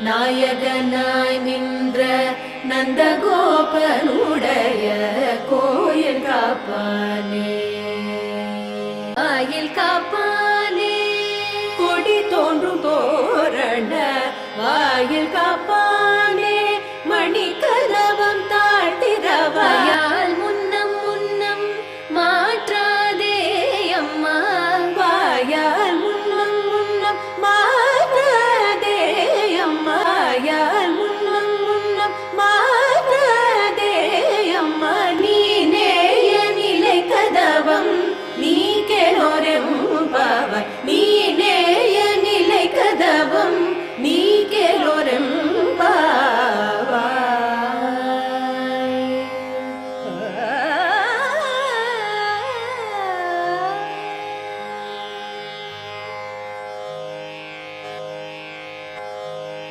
நாயகனாய் நின்ற நந்தகோபனுடைய கோயில் காப்பானே, ஆயில் காப்பானே, கொடி தோன்றும் தோரண வாயில் காப்பானே, மணிக்கதவம் தாழ்த்திரவாயால் முன்னம் முன்னம் மாற்றாதே அம்மா, வாயால் முன்னம் முன்னம் மாற்றாதே அம்மா,